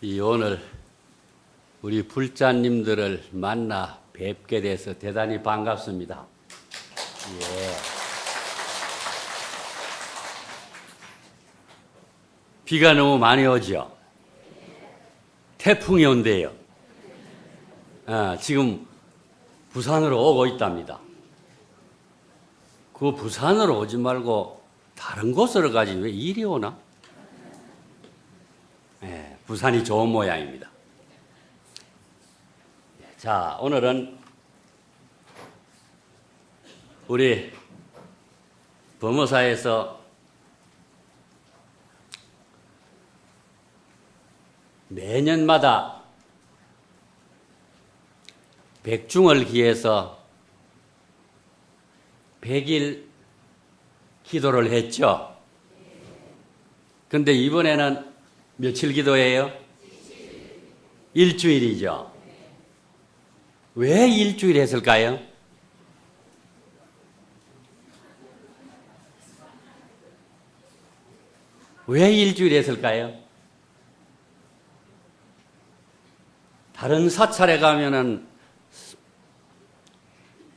오늘 우리 불자님들을 만나 뵙게 돼서 대단히 반갑습니다. 예. 비가 너무 많이 오죠? 태풍이 온대요. 지금 부산으로 오고 있답니다. 그 부산으로 오지 말고 다른 곳으로 가지 왜 이리 오나? 예, 부산이 좋은 모양입니다. 자, 오늘은 우리 범어사에서 매년마다 백중을 기해서 100일 기도를 했죠. 근데 이번에는 며칠 기도예요? 일주일이죠. 왜 일주일 했을까요? 왜 일주일 했을까요? 다른 사찰에 가면은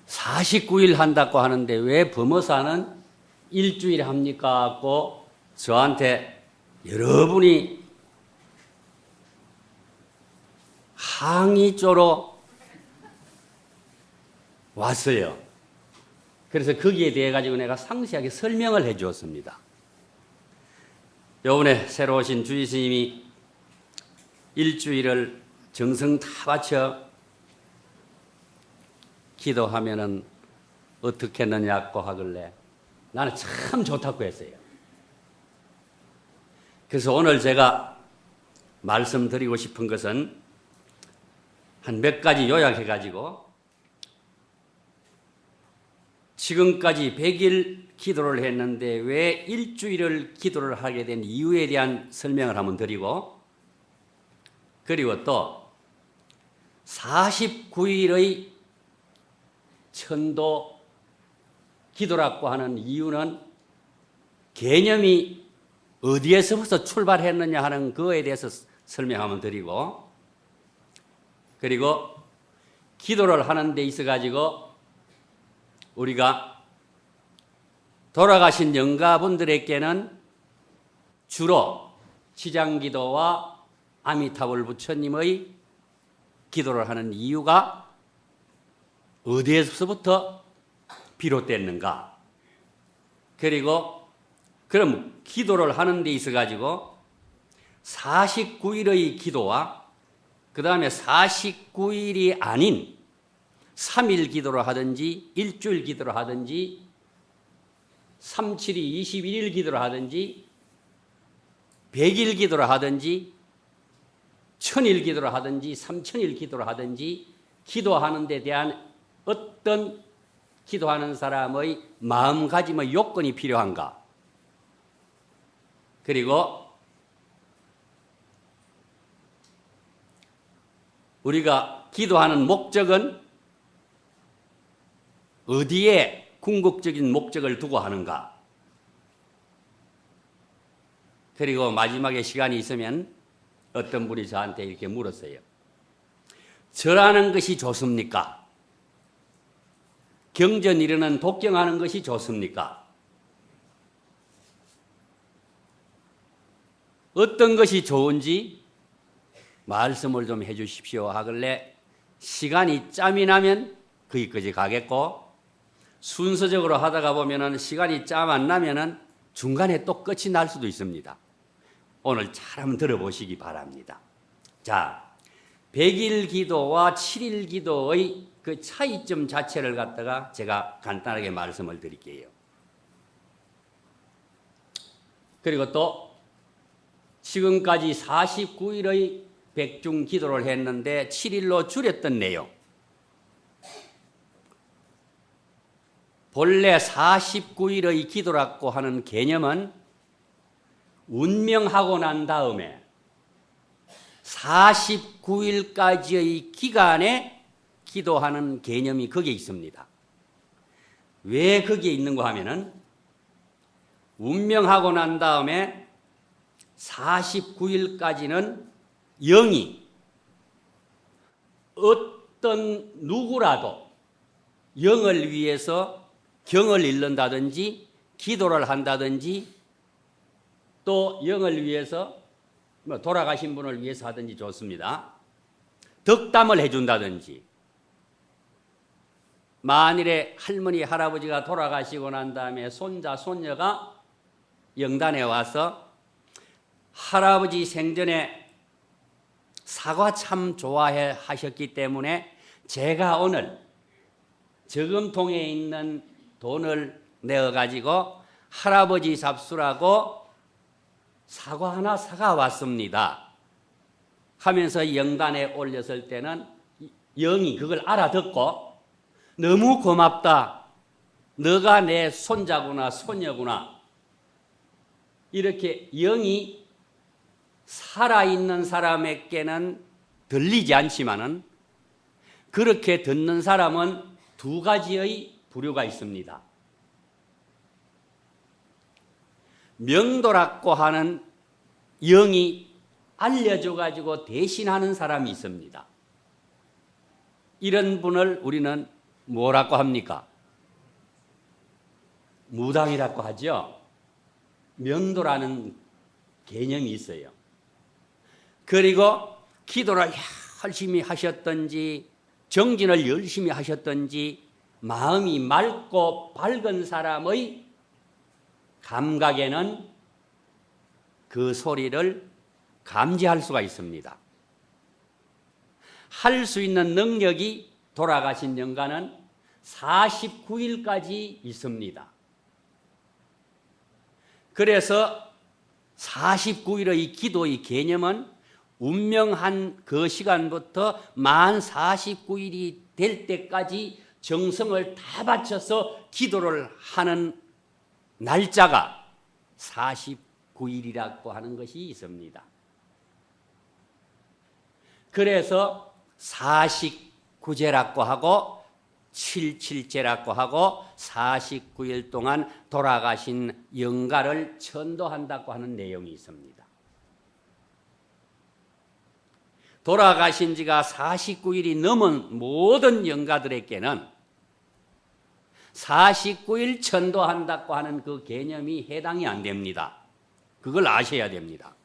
49일 한다고 하는데 왜 범어사는 일주일 합니까? 하고 저한테 여러분이 항의조로 왔어요. 그래서 거기에 대해 가지고 내가 상세하게 설명을 해 주었습니다. 요번에 새로 오신 주의 스님이 일주일을 정성 다 바쳐 기도하면은 어떻게 했느냐고 하길래 나는 참 좋다고 했어요. 그래서 오늘 제가 말씀드리고 싶은 것은 한 몇 가지 요약해 가지고 지금까지 100일 기도를 했는데 왜 일주일을 기도를 하게 된 이유에 대한 설명을 한번 드리고, 그리고 또 49일의 천도 기도라고 하는 이유는 개념이 어디에서부터 출발했느냐 하는 그거에 대해서 설명 한번 드리고, 그리고 기도를 하는 데 있어 가지고 우리가 돌아가신 영가분들에게는 주로 지장기도와 아미타불 부처님의 기도를 하는 이유가 어디에서부터 비롯됐는가? 그리고 그럼 기도를 하는 데 있어 가지고 49일의 기도와 그 다음에 49일이 아닌 3일 기도를 하든지 일주일 기도를 하든지 37이 21일 기도를 하든지 100일 기도를 하든지 1000일 기도를 하든지 3000일 기도를 하든지 기도하는 데 대한 어떤 기도하는 사람의 마음가짐의 요건이 필요한가? 그리고 우리가 기도하는 목적은 어디에 궁극적인 목적을 두고 하는가? 그리고 마지막에 시간이 있으면 어떤 분이 저한테 이렇게 물었어요. 절하는 것이 좋습니까? 경전 이르는 독경하는 것이 좋습니까? 어떤 것이 좋은지 말씀을 좀 해 주십시오 하길래 시간이 짬이 나면 거기까지 가겠고, 순서적으로 하다가 보면은 시간이 짬 안 나면은 중간에 또 끝이 날 수도 있습니다. 오늘 잘 한번 들어보시기 바랍니다. 자, 100일 기도와 7일 기도의 그 차이점 자체를 갖다가 제가 간단하게 말씀을 드릴게요. 그리고 또 지금까지 49일의 백중 기도를 했는데 7일로 줄였던 내용. 본래 49일의 기도라고 하는 개념은 운명하고 난 다음에 49일까지의 기간에 기도하는 개념이 거기에 있습니다. 왜 거기에 있는가 하면은 운명하고 난 다음에 49일까지는 영이 어떤 누구라도 영을 위해서 경을 잃는다든지 기도를 한다든지 또 영을 위해서 돌아가신 분을 위해서 하든지 좋습니다. 덕담을 해준다든지 만일에 할머니 할아버지가 돌아가시고 난 다음에 손자 손녀가 영단에 와서 할아버지 생전에 사과 참 좋아해 하셨기 때문에 제가 오늘 저금통에 있는 돈을 내어가지고 할아버지 잡수라고 사과 하나 사가 왔습니다 하면서 영단에 올렸을 때는 영이 그걸 알아듣고 너무 고맙다. 너가 내 손자구나 손녀구나. 이렇게 영이 살아있는 사람에게는 들리지 않지만은 그렇게 듣는 사람은 두 가지의 부류가 있습니다. 명도라고 하는 영이 알려줘가지고 대신하는 사람이 있습니다. 이런 분을 우리는 뭐라고 합니까? 무당이라고 하죠. 명도라는 개념이 있어요. 그리고 기도를 열심히 하셨든지 정진을 열심히 하셨든지 마음이 맑고 밝은 사람의 감각에는 그 소리를 감지할 수가 있습니다. 할 수 있는 능력이 돌아가신 영가는 49일까지 있습니다. 그래서 49일의 기도의 개념은 운명한 그 시간부터 만 49일이 될 때까지 정성을 다 바쳐서 기도를 하는 날짜가 49일이라고 하는 것이 있습니다. 그래서 49제라고 하고 77제라고 하고 49일 동안 돌아가신 영가를 천도한다고 하는 내용이 있습니다. 돌아가신 지가 49일이 넘은 모든 영가들에게는 49일 천도한다고 하는 그 개념이 해당이 안 됩니다. 그걸 아셔야 됩니다.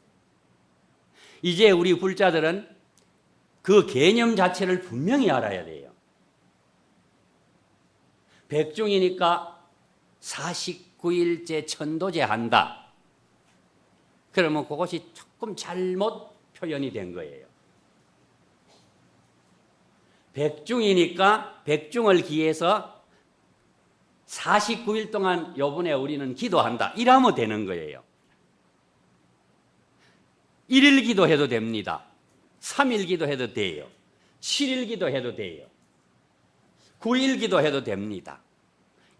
이제 우리 불자들은 그 개념 자체를 분명히 알아야 돼요. 백중이니까 49일째 천도제 한다. 그러면 그것이 조금 잘못 표현이 된 거예요. 백중이니까 백중을 기해서 49일 동안 요번에 우리는 기도한다. 이러면 되는 거예요. 1일 기도해도 됩니다. 3일 기도해도 돼요. 7일 기도해도 돼요. 9일 기도해도 됩니다.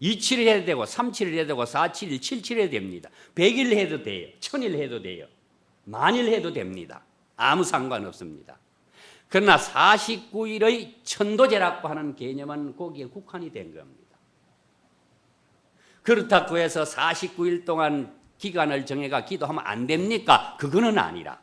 27일 해도 되고 37일 해도 되고 47일, 77일 해도 됩니다. 100일 해도 돼요. 1000일 해도 돼요. 만일 해도 됩니다. 아무 상관없습니다. 그러나 49일의 천도제라고 하는 개념은 거기에 국한이 된 겁니다. 그렇다고 해서 49일 동안 기간을 정해가 기도하면 안 됩니까? 그거는 아니라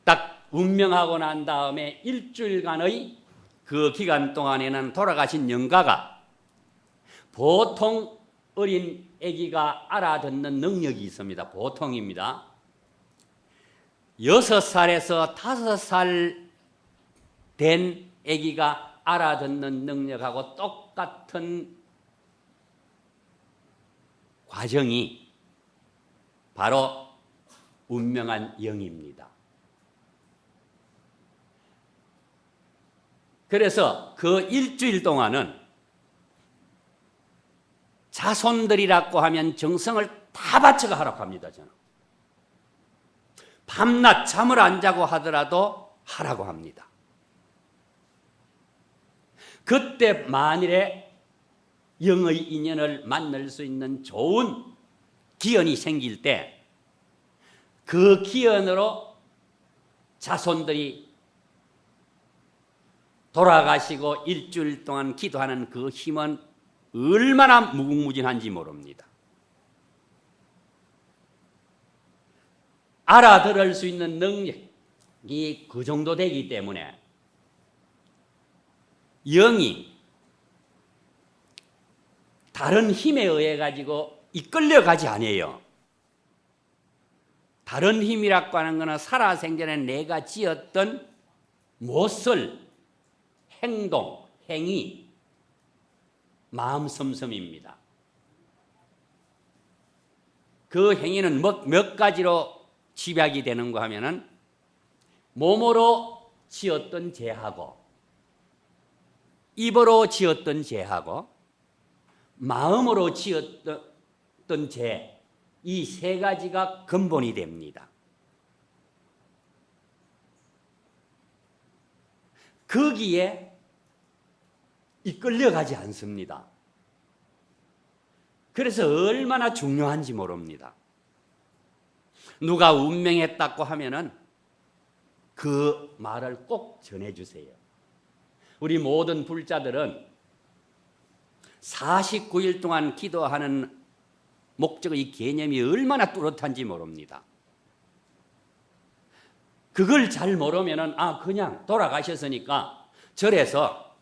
딱 운명하고 난 다음에 일주일간의 그 기간 동안에는 돌아가신 영가가 보통 어린 아기가 알아듣는 능력이 있습니다. 보통입니다. 6살에서 5살 된 아기가 알아듣는 능력하고 똑같은 과정이 바로 운명한 영입니다. 그래서 그 일주일 동안은 자손들이라고 하면 정성을 다 바쳐가 하라고 합니다. 저는. 밤낮 잠을 안 자고 하더라도 하라고 합니다. 그때 만일에 영의 인연을 만날 수 있는 좋은 기연이 생길 때 그 기연으로 자손들이 돌아가시고 일주일 동안 기도하는 그 힘은 얼마나 무궁무진한지 모릅니다. 알아들을 수 있는 능력이 그 정도 되기 때문에 영이 다른 힘에 의해 가지고 이끌려가지 아니에요. 다른 힘이라고 하는 것은 살아생전에 내가 지었던 못을 행동, 행위, 마음 섬섬입니다. 그 행위는 몇 가지로 집약이 되는가 하면은 몸으로 지었던 죄하고 입으로 지었던 죄하고 마음으로 지었던 죄, 이 세 가지가 근본이 됩니다. 거기에 이끌려가지 않습니다. 그래서 얼마나 중요한지 모릅니다. 누가 운명했다고 하면은 그 말을 꼭 전해주세요. 우리 모든 불자들은 49일 동안 기도하는 목적의 개념이 얼마나 뚜렷한지 모릅니다. 그걸 잘 모르면은 그냥 돌아가셨으니까 절에서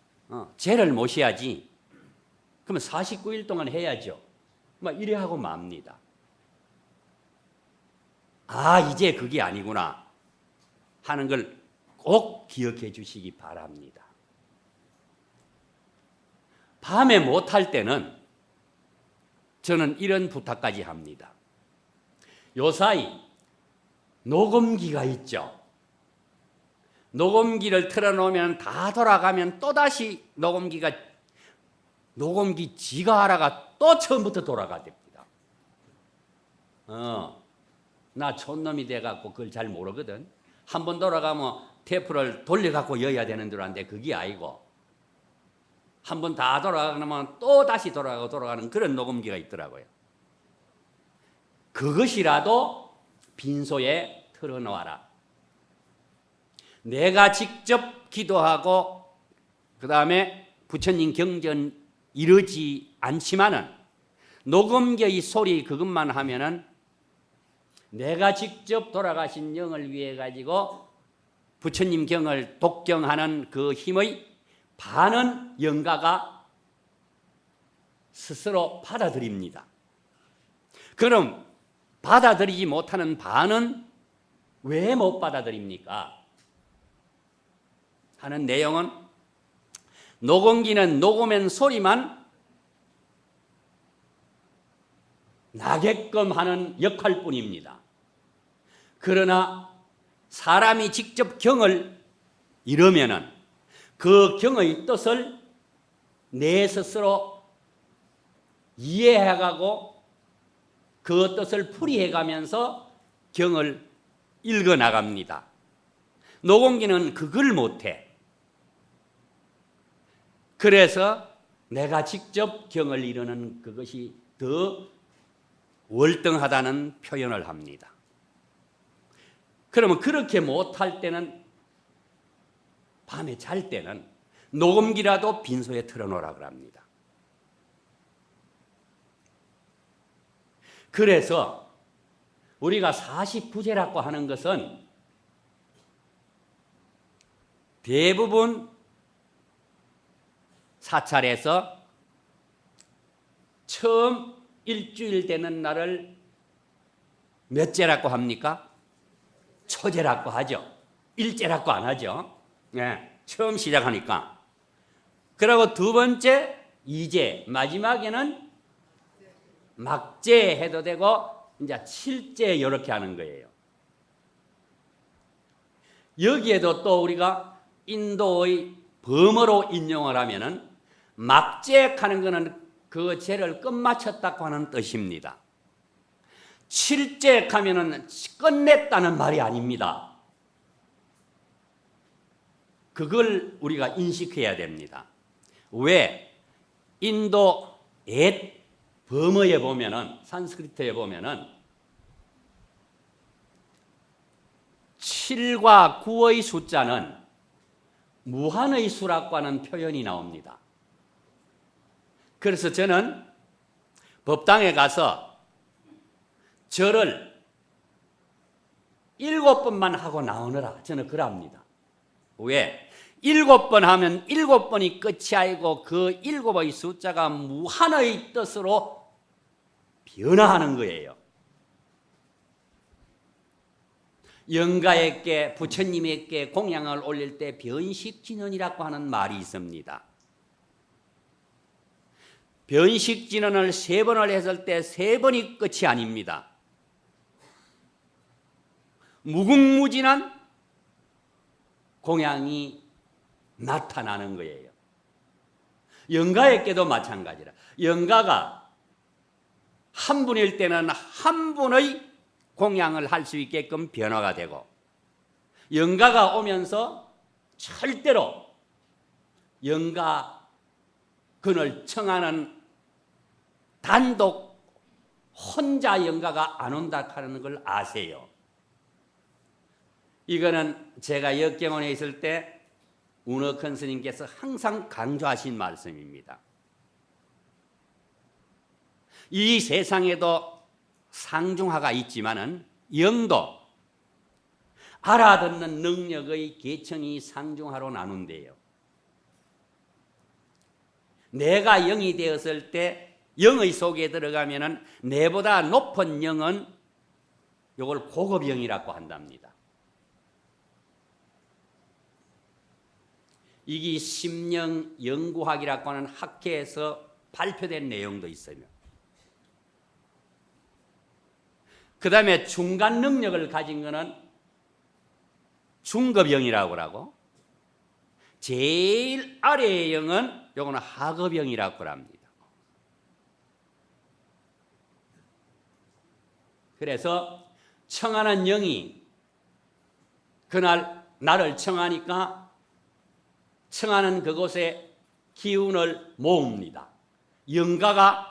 죄를 모셔야지. 그러면 49일 동안 해야죠. 막 이래 하고 맙니다. 이제 그게 아니구나 하는 걸 꼭 기억해 주시기 바랍니다. 밤에 못할 때는 저는 이런 부탁까지 합니다. 요사이 녹음기가 있죠. 녹음기를 틀어놓으면 다 돌아가면 또다시 녹음기 지가 하라가 또 처음부터 돌아가야 됩니다. 나 촌놈이 돼갖고 그걸 잘 모르거든. 한번 돌아가면 테이프를 돌려갖고 여야 되는 줄 아는데 그게 아니고 한번 다 돌아가면 또 다시 돌아가는 그런 녹음기가 있더라고요. 그것이라도 빈소에 틀어놓아라. 내가 직접 기도하고 그 다음에 부처님 경전 이르지 않지만은 녹음기의 소리 그것만 하면은 내가 직접 돌아가신 영을 위해 가지고 부처님 경을 독경하는 그 힘의 반은 영가가 스스로 받아들입니다. 그럼 받아들이지 못하는 반은 왜 못 받아들입니까? 하는 내용은 녹음기는 녹음한 소리만 나게끔 하는 역할뿐입니다. 그러나 사람이 직접 경을 이루면은 그 경의 뜻을 내 스스로 이해해가고 그 뜻을 풀이해가면서 경을 읽어나갑니다. 녹음기는 그걸 못해. 그래서 내가 직접 경을 이루는 그것이 더 월등하다는 표현을 합니다. 그러면 그렇게 못할 때는 밤에 잘 때는 녹음기라도 빈소에 틀어놓으라고 합니다. 그래서 우리가 40부제라고 하는 것은 대부분 사찰에서 처음 일주일 되는 날을 몇째라고 합니까? 초제라고 하죠. 일제라고 안 하죠. 네, 처음 시작하니까. 그리고 두 번째 이제, 마지막에는 막제 해도 되고 이제 칠제 이렇게 하는 거예요. 여기에도 또 우리가 인도의 범어로 인용을 하면은 막제하는 것은 그 죄를 끝마쳤다고 하는 뜻입니다. 칠제하면은 끝냈다는 말이 아닙니다. 그걸 우리가 인식해야 됩니다. 왜? 인도 옛 범어에 보면은, 산스크리트에 보면은 7과 9의 숫자는 무한의 수라고 하는 표현이 나옵니다. 그래서 저는 법당에 가서 절을 7번만 하고 나오느라 저는 그럽니다. 왜? 7번 하면 7번이 끝이 아니고 그 7의 숫자가 무한의 뜻으로 변화하는 거예요. 영가에게 부처님에게 공양을 올릴 때 변식진언이라고 하는 말이 있습니다. 변식진언을 3번을 했을 때 3번이 끝이 아닙니다. 무궁무진한 공양이 나타나는 거예요. 영가에게도 마찬가지라. 영가가 한 분일 때는 한 분의 공양을 할 수 있게끔 변화가 되고, 영가가 오면서 절대로 영가근을 청하는 단독 혼자 영가가 안 온다 하는 걸 아세요. 이거는 제가 역경원에 있을 때 운어큰 스님께서 항상 강조하신 말씀입니다. 이 세상에도 상중하가 있지만은 영도 알아듣는 능력의 계층이 상중하로 나눈대요. 내가 영이 되었을 때 영의 속에 들어가면은 내보다 높은 영은 이걸 고급 영이라고 한답니다. 이게 심령 연구학이라고 하는 학회에서 발표된 내용도 있어요. 그 다음에 중간 능력을 가진 것은 중급영이라고 하고, 제일 아래의 영은 요거는 하급영이라고 합니다. 그래서 청하는 영이 그날 나를 청하니까 청하는 그곳에 기운을 모읍니다. 영가가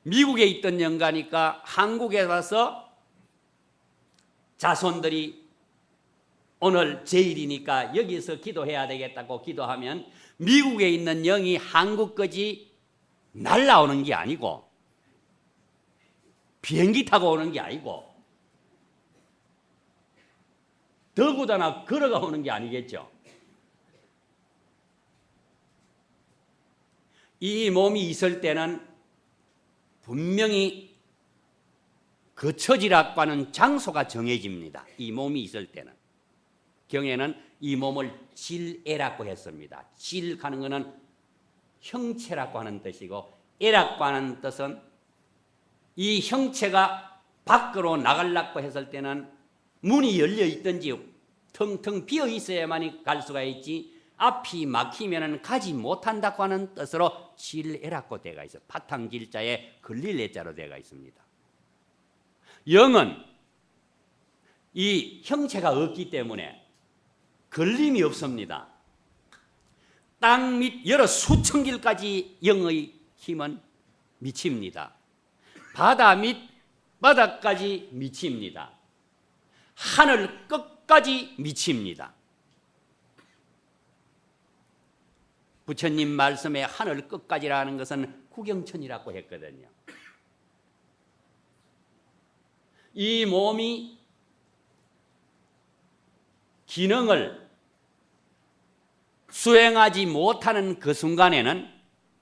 미국에 있던 영가니까 한국에 와서 자손들이 오늘 제일이니까 여기서 기도해야 되겠다고 기도하면 미국에 있는 영이 한국까지 날아오는 게 아니고 비행기 타고 오는 게 아니고 더구나 걸어가 오는 게 아니겠죠. 이 몸이 있을 때는 분명히 그 처지라고 하는 장소가 정해집니다. 이 몸이 있을 때는. 경에는 이 몸을 질애라고 했습니다. 질 가는 것은 형체라고 하는 뜻이고, 애라고 하는 뜻은 이 형체가 밖으로 나가려고 했을 때는 문이 열려 있든지 텅텅 비어 있어야만 갈 수가 있지, 앞이 막히면 가지 못한다고 하는 뜻으로 질애라고 되어 있어요. 바탕질자에 걸릴 애자로 되어 있습니다. 영은 이 형체가 없기 때문에 걸림이 없습니다. 땅 밑 여러 수천 길까지 영의 힘은 미칩니다. 바다 밑 바닥까지 미칩니다. 하늘 끝까지 미칩니다. 부처님 말씀에 하늘 끝까지라는 것은 구경천이라고 했거든요. 이 몸이 기능을 수행하지 못하는 그 순간에는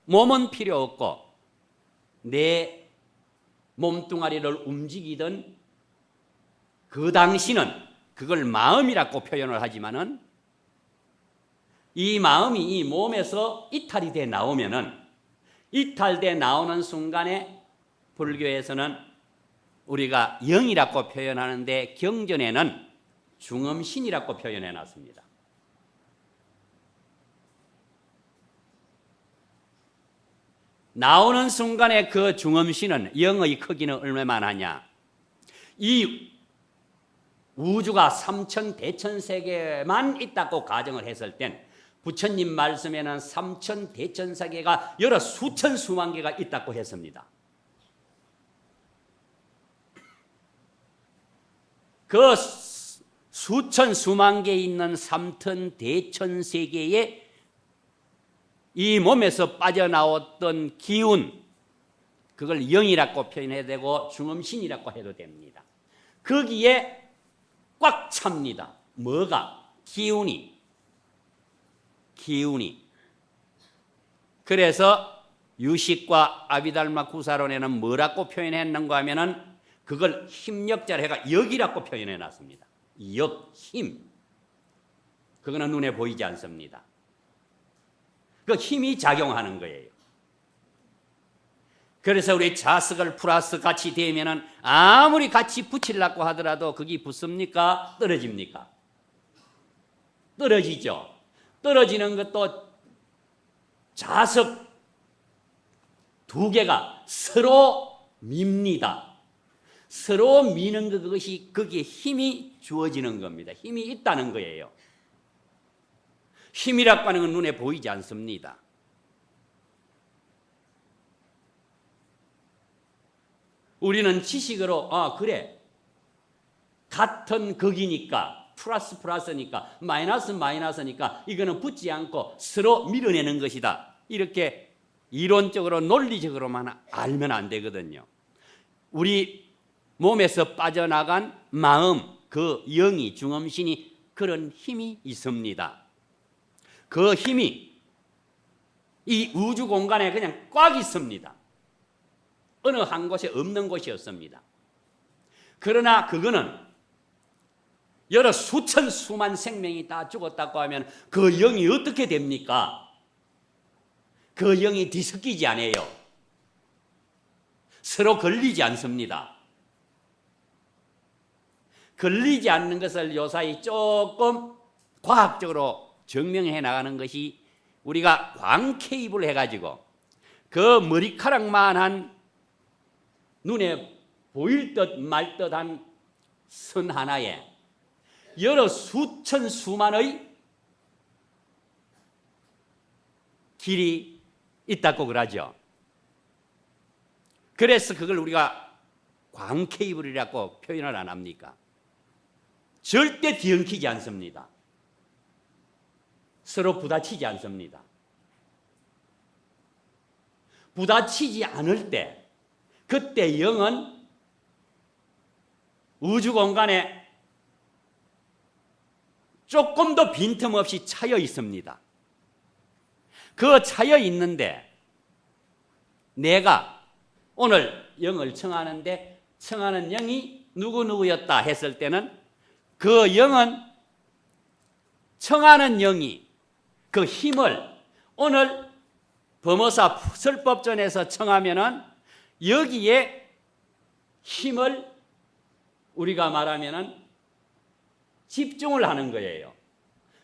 몸은 필요 없고 내 몸뚱아리를 움직이던 그 당시는 그걸 마음이라고 표현을 하지만은 이 마음이 이 몸에서 이탈이 돼 나오면은 이탈돼 나오는 순간에 불교에서는 우리가 영이라고 표현하는데 경전에는 중음신이라고 표현해 놨습니다. 나오는 순간에 그 중음신은 영의 크기는 얼마나 하냐? 이 우주가 삼천대천세계만 있다고 가정을 했을 땐 부처님 말씀에는 삼천대천세계가 여러 수천 수만 개가 있다고 했습니다. 그 수천 수만 개 있는 삼천대천세계에 이 몸에서 빠져나왔던 기운, 그걸 영이라고 표현해도 되고 중음신이라고 해도 됩니다. 거기에 꽉 찹니다. 뭐가? 기운이. 그래서 유식과 아비달마 구사론에는 뭐라고 표현했는가 하면은 그걸 힘력자를 해가 역이라고 표현해 놨습니다. 역, 힘. 그거는 눈에 보이지 않습니다. 그 힘이 작용하는 거예요. 그래서 우리 자석을 플러스 같이 되면은 아무리 같이 붙이려고 하더라도 그게 붙습니까? 떨어집니까? 떨어지죠. 떨어지는 것도 자석 두 개가 서로 밉니다. 서로 미는 그것이 거기에 힘이 주어지는 겁니다. 힘이 있다는 거예요. 힘이라고 하는 건 눈에 보이지 않습니다. 우리는 지식으로 그래 같은 극이니까 플러스니까 마이너스니까 이거는 붙지 않고 서로 밀어내는 것이다. 이렇게 이론적으로 논리적으로만 알면 안 되거든요. 우리 몸에서 빠져나간 마음, 그 영이 중음신이 그런 힘이 있습니다. 그 힘이 이 우주 공간에 그냥 꽉 있습니다. 어느 한 곳에 없는 곳이 없습니다. 그러나 그거는 여러 수천 수만 생명이 다 죽었다고 하면 그 영이 어떻게 됩니까? 그 영이 뒤섞이지 않아요. 서로 걸리지 않습니다. 걸리지 않는 것을 요사이 조금 과학적으로 증명해 나가는 것이 우리가 광케이블 해가지고 그 머리카락만한 눈에 보일 듯 말 듯한 선 하나에 여러 수천 수만의 길이 있다고 그러죠. 그래서 그걸 우리가 광케이블이라고 표현을 안 합니까? 절대 뒤엉키지 않습니다. 서로 부딪히지 않습니다. 부딪히지 않을 때 그때 영은 우주 공간에 조금 더 빈틈없이 차여 있습니다. 그 차여 있는데 내가 오늘 영을 청하는데 청하는 영이 누구누구였다 했을 때는 그 영은 청하는 영이 그 힘을 오늘 범어사 설법전에서 청하면은 여기에 힘을 우리가 말하면은 집중을 하는 거예요.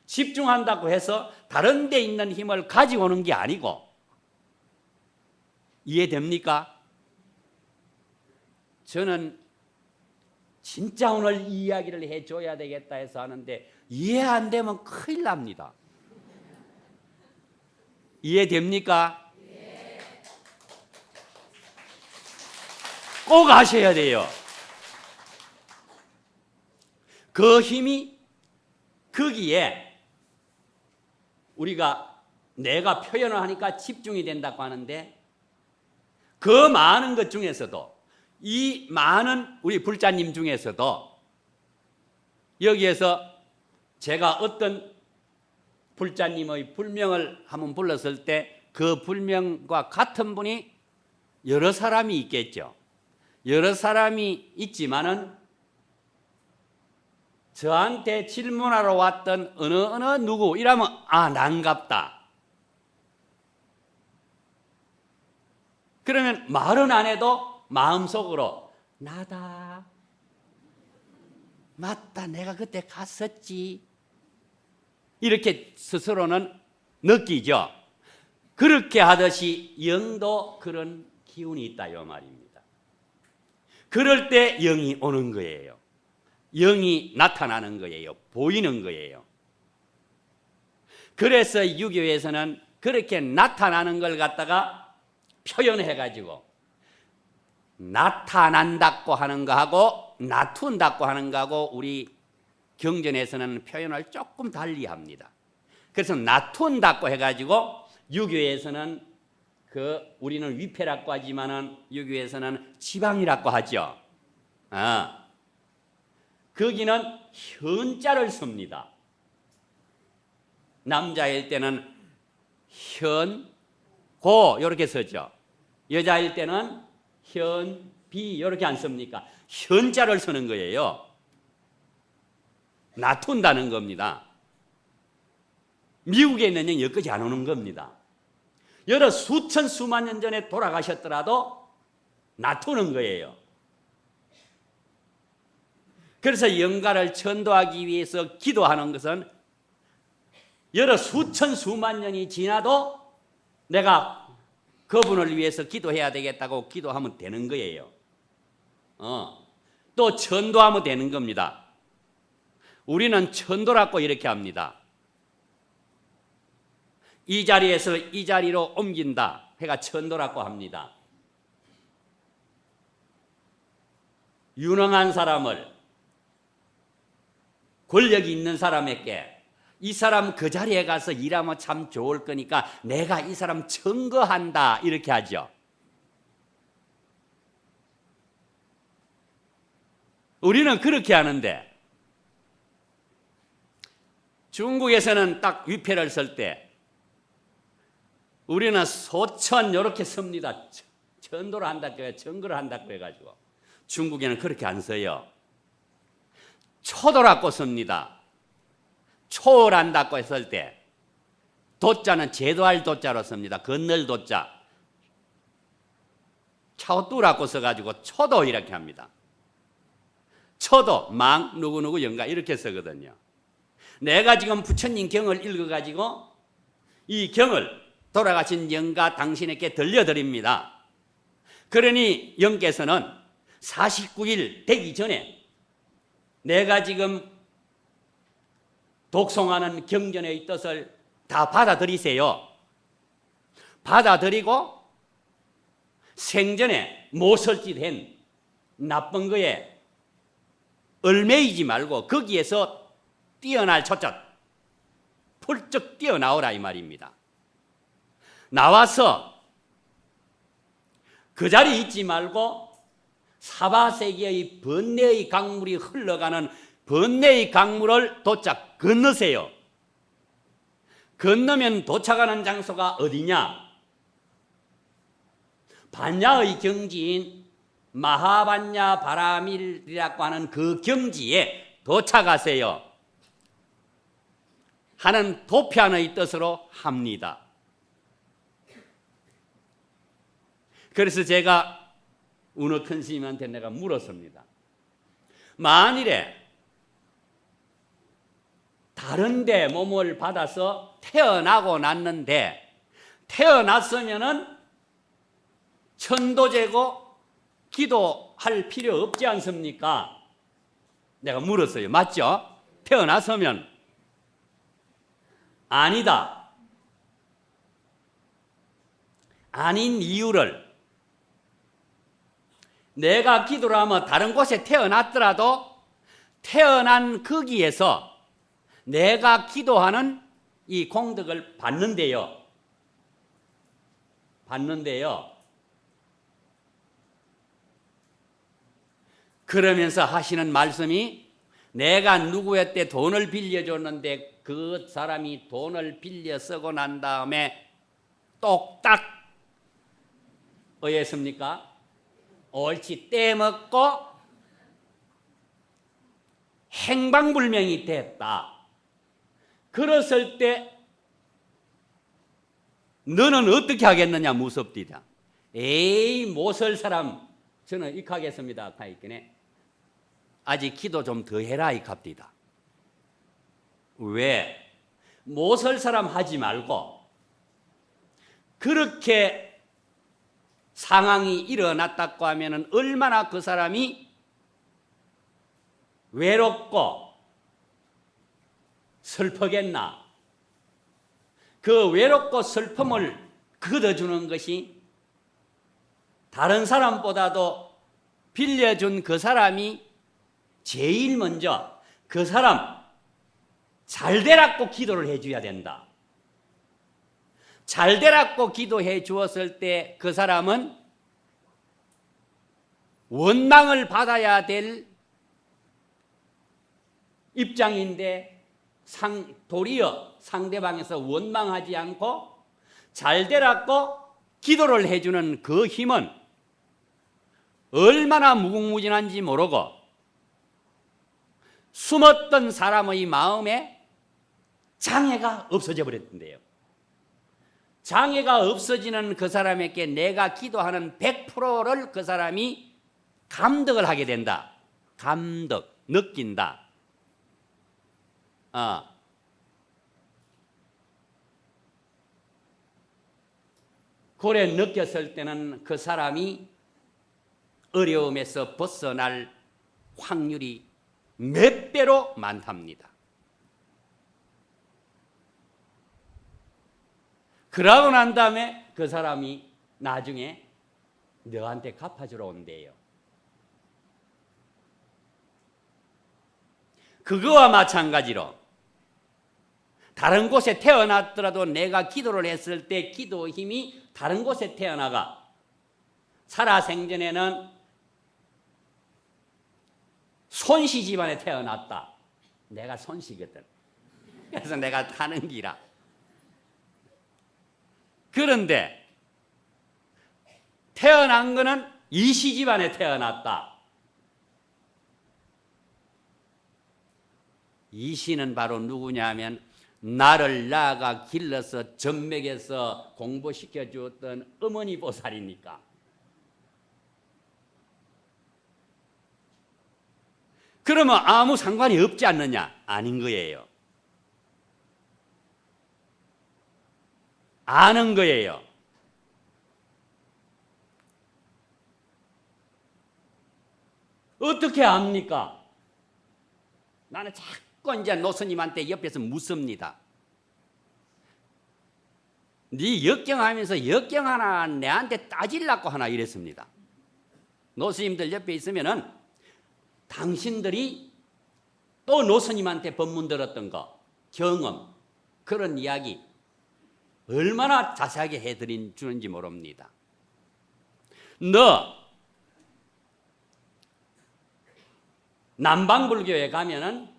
집중한다고 해서 다른 데 있는 힘을 가지고 오는 게 아니고 이해됩니까? 저는 진짜 오늘 이 이야기를 해줘야 되겠다 해서 하는데 이해 안 되면 큰일 납니다. 이해됩니까? 꼭 아셔야 돼요. 그 힘이 거기에 우리가 내가 표현을 하니까 집중이 된다고 하는데 그 많은 것 중에서도 이 많은 우리 불자님 중에서도 여기에서 제가 어떤 불자님의 불명을 한번 불렀을 때 그 불명과 같은 분이 여러 사람이 있겠죠. 여러 사람이 있지만은 저한테 질문하러 왔던 어느 누구 이러면 난갑다. 그러면 말은 안 해도 마음속으로 나다. 맞다. 내가 그때 갔었지. 이렇게 스스로는 느끼죠. 그렇게 하듯이 영도 그런 기운이 있다 이 말입니다. 그럴 때 영이 오는 거예요. 영이 나타나는 거예요. 보이는 거예요. 그래서 유교에서는 그렇게 나타나는 걸 갖다가 표현해가지고 나타난다고 하는 거하고 나툰다고 하는 거하고 우리 경전에서는 표현을 조금 달리합니다. 그래서 나툰다고 해가지고 유교에서는 우리는 위패라고 하지만은 유교에서는 지방이라고 하죠. 거기는 현자를 씁니다. 남자일 때는 현고 이렇게 쓰죠. 여자일 때는 현비 이렇게 안 씁니까? 현자를 쓰는 거예요. 놔둔다는 겁니다. 미국에 있는 영 여기까지 안 오는 겁니다. 여러 수천 수만 년 전에 돌아가셨더라도 놔두는 거예요. 그래서 영가를 천도하기 위해서 기도하는 것은 여러 수천 수만 년이 지나도 내가 그분을 위해서 기도해야 되겠다고 기도하면 되는 거예요. 또 천도하면 되는 겁니다. 우리는 천도라고 이렇게 합니다. 이 자리에서 이 자리로 옮긴다 해가 천도라고 합니다. 유능한 사람을, 권력이 있는 사람에게 이 사람 그 자리에 가서 일하면 참 좋을 거니까 내가 이 사람 청거한다 이렇게 하죠. 우리는 그렇게 하는데 중국에서는 딱 위패를 쓸 때 우리는 소천 이렇게 씁니다. 천도를 한다고 청거를 한다고 해가지고 중국에는 그렇게 안 써요. 초도라고 씁니다. 초월한다고 했을 때 도자는 제도할 도자로 씁니다. 건널 도자. 차오뚜라고 써가지고 초도 이렇게 합니다. 초도, 망, 누구누구 영가 이렇게 쓰거든요. 내가 지금 부처님 경을 읽어가지고 이 경을 돌아가신 영가 당신에게 들려드립니다. 그러니 영께서는 49일 되기 전에 내가 지금 독송하는 경전의 뜻을 다 받아들이세요. 받아들이고 생전에 모설짓한 나쁜 거에 얽매이지 말고 거기에서 뛰어날 초점 펄쩍 뛰어나오라 이 말입니다. 나와서 그 자리에 있지 말고 사바세계의 번뇌의 강물이 흘러가는 번뇌의 강물을 도착 건너세요. 건너면 도착하는 장소가 어디냐? 반야의 경지인 마하반야 바라밀이라고 하는 그 경지에 도착하세요. 하는 도편의 뜻으로 합니다. 그래서 제가 운어 큰 스님한테 내가 물었습니다. 만일에 다른 데 몸을 받아서 태어나고 났는데 태어났으면은 천도제고 기도할 필요 없지 않습니까? 내가 물었어요. 맞죠? 태어났으면 아니다. 아닌 이유를 내가 기도를 하면 다른 곳에 태어났더라도 태어난 거기에서 내가 기도하는 이 공덕을 받는데요. 그러면서 하시는 말씀이 내가 누구한테 돈을 빌려줬는데 그 사람이 돈을 빌려 쓰고 난 다음에 똑딱 어였습니까? 옳지 떼먹고 행방불명이 됐다. 그랬을 때 너는 어떻게 하겠느냐 무섭디다. 에이 못설 사람 저는 익하겠습니다. 가있겠네. 아직 기도 좀 더 해라 이갑디다. 왜? 못설 사람 하지 말고 그렇게 상황이 일어났다고 하면은 얼마나 그 사람이 외롭고 슬프겠나. 그 외롭고 슬픔을 걷어주는 것이 다른 사람보다도 빌려준 그 사람이 제일 먼저 그 사람 잘 되라고 기도를 해줘야 된다. 잘 되라고 기도해 주었을 때 그 사람은 원망을 받아야 될 입장인데 도리어 상대방에서 원망하지 않고 잘 되라고 기도를 해주는 그 힘은 얼마나 무궁무진한지 모르고 숨었던 사람의 마음에 장애가 없어져 버렸던데요. 장애가 없어지는 그 사람에게 내가 기도하는 100%를 그 사람이 감덕을 하게 된다. 감덕, 느낀다. 그래 느꼈을 때는 그 사람이 어려움에서 벗어날 확률이 몇 배로 많답니다. 그러고 난 다음에 그 사람이 나중에 너한테 갚아주러 온대요. 그거와 마찬가지로 다른 곳에 태어났더라도 내가 기도를 했을 때 기도 힘이 다른 곳에 태어나가 살아생전에는 손씨 집안에 태어났다. 내가 손씨거든. 그래서 내가 타는 기라. 그런데 태어난 거는 이씨 집안에 태어났다. 이씨는 바로 누구냐 하면 나를 낳아가 길러서 전맥에서 공부시켜 주었던 어머니 보살이니까. 그러면 아무 상관이 없지 않느냐? 아닌 거예요. 아는 거예요. 어떻게 압니까? 나는 자꾸 이제 노스님한테 옆에서 묻습니다. 네 역경하면서 역경 하나 내한테 따질라고 하나 이랬습니다. 노스님들 옆에 있으면은 당신들이 또 노스님한테 법문 들었던 거, 경험, 그런 이야기 얼마나 자세하게 해드린 주는지 모릅니다. 너 남방불교에 가면은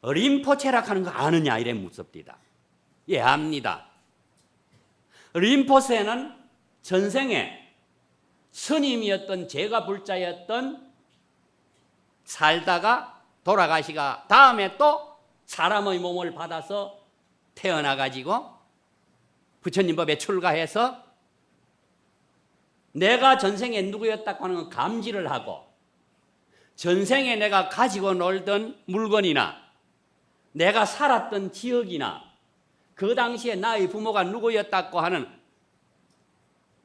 림포체락 하는 거 아느냐 이래 묻습니다. 예, 압니다. 림포체는 전생에 스님이었던 제가 불자였던 살다가 돌아가시가 다음에 또 사람의 몸을 받아서 태어나가지고 부처님 법에 출가해서 내가 전생에 누구였다고 하는 건 감지를 하고 전생에 내가 가지고 놀던 물건이나 내가 살았던 지역이나 그 당시에 나의 부모가 누구였다고 하는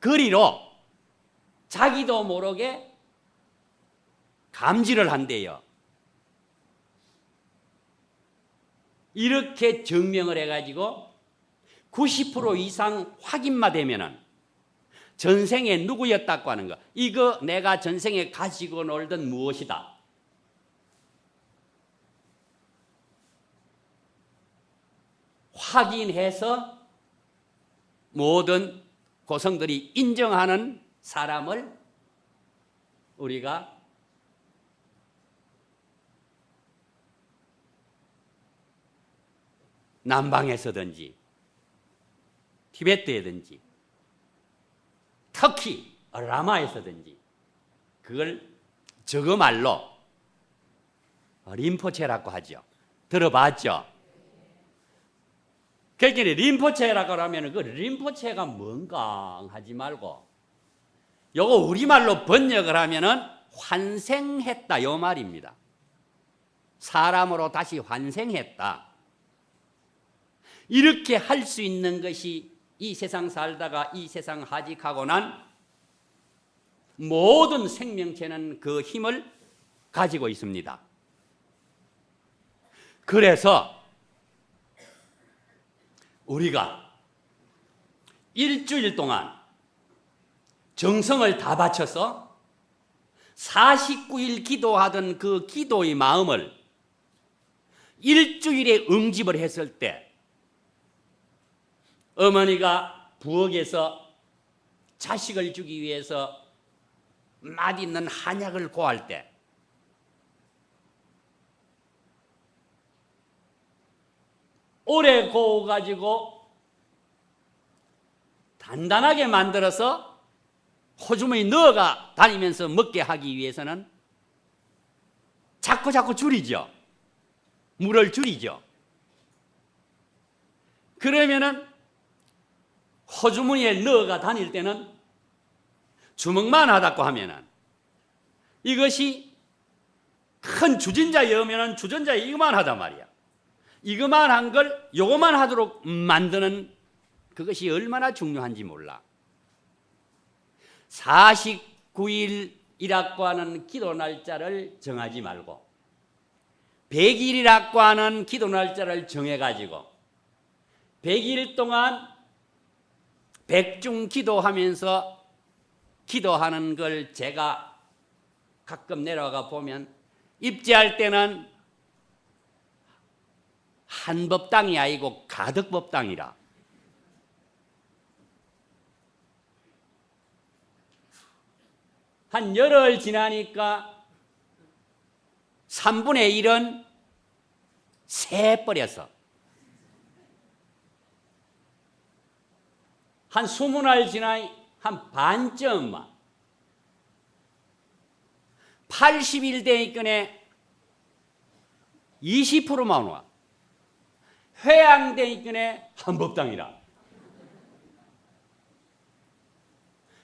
거리로 자기도 모르게 감지를 한대요. 이렇게 증명을 해가지고 90% 이상 확인만 되면은 전생에 누구였다고 하는 거, 이거 내가 전생에 가지고 놀던 무엇이다. 확인해서 모든 고성들이 인정하는 사람을 우리가 남방에서든지 티베트에든지 특히 라마에서든지 그걸 저거말로 림포체라고 하죠. 들어봤죠? 그러니까 림포체라고 하면 그 림포체가 뭔가 하지 말고 요거 우리말로 번역을 하면은 환생했다 요 말입니다. 사람으로 다시 환생했다. 이렇게 할 수 있는 것이 이 세상 살다가 이 세상 하직하고 난 모든 생명체는 그 힘을 가지고 있습니다. 그래서 우리가 일주일 동안 정성을 다 바쳐서 49일 기도하던 그 기도의 마음을 일주일에 응집을 했을 때 어머니가 부엌에서 자식을 주기 위해서 맛있는 한약을 고할 때 오래 구워가지고 단단하게 만들어서 호주머니 넣어가 다니면서 먹게 하기 위해서는 자꾸 줄이죠. 물을 줄이죠. 그러면은 호주머니에 넣어가 다닐 때는 주먹만 하다고 하면은 이것이 큰 주전자여면은 주전자에 이거만 하단 말이야. 이거만 한 걸 요거만 하도록 만드는 그것이 얼마나 중요한지 몰라. 49일이라고 하는 기도 날짜를 정하지 말고 100일이라고 하는 기도 날짜를 정해가지고 100일 동안 백중 기도하면서 기도하는 걸 제가 가끔 내려가 보면 입제할 때는 한 법당이 아니고 가득 법당이라. 한 열흘 지나니까 3분의 1은 새버려서 한 20날 지나 한 반쯤만 80일 되니까네 20%만 와. 회양되니까네 한 법당이라.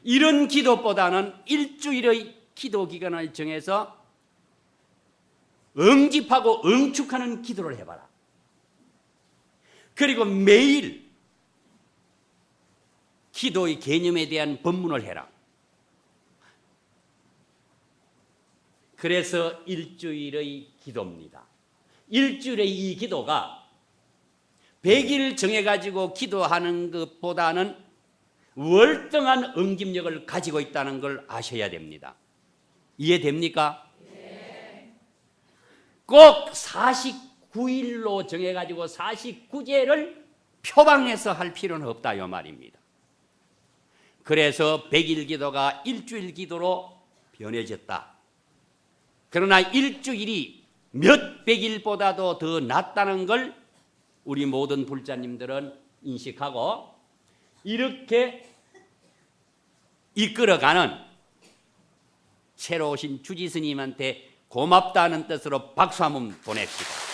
이런 기도보다는 일주일의 기도 기간을 정해서 응집하고 응축하는 기도를 해봐라. 그리고 매일 기도의 개념에 대한 법문을 해라. 그래서 일주일의 기도입니다. 일주일의 이 기도가 100일 정해가지고 기도하는 것보다는 월등한 응집력을 가지고 있다는 걸 아셔야 됩니다. 이해됩니까? 네. 꼭 49일로 정해가지고 49제를 표방해서 할 필요는 없다 이 말입니다. 그래서 100일 기도가 일주일 기도로 변해졌다. 그러나 일주일이 몇 백일보다도 더 낫다는 걸 우리 모든 불자님들은 인식하고 이렇게 이끌어가는 새로 오신 주지 스님한테 고맙다는 뜻으로 박수 한번 보냅시다.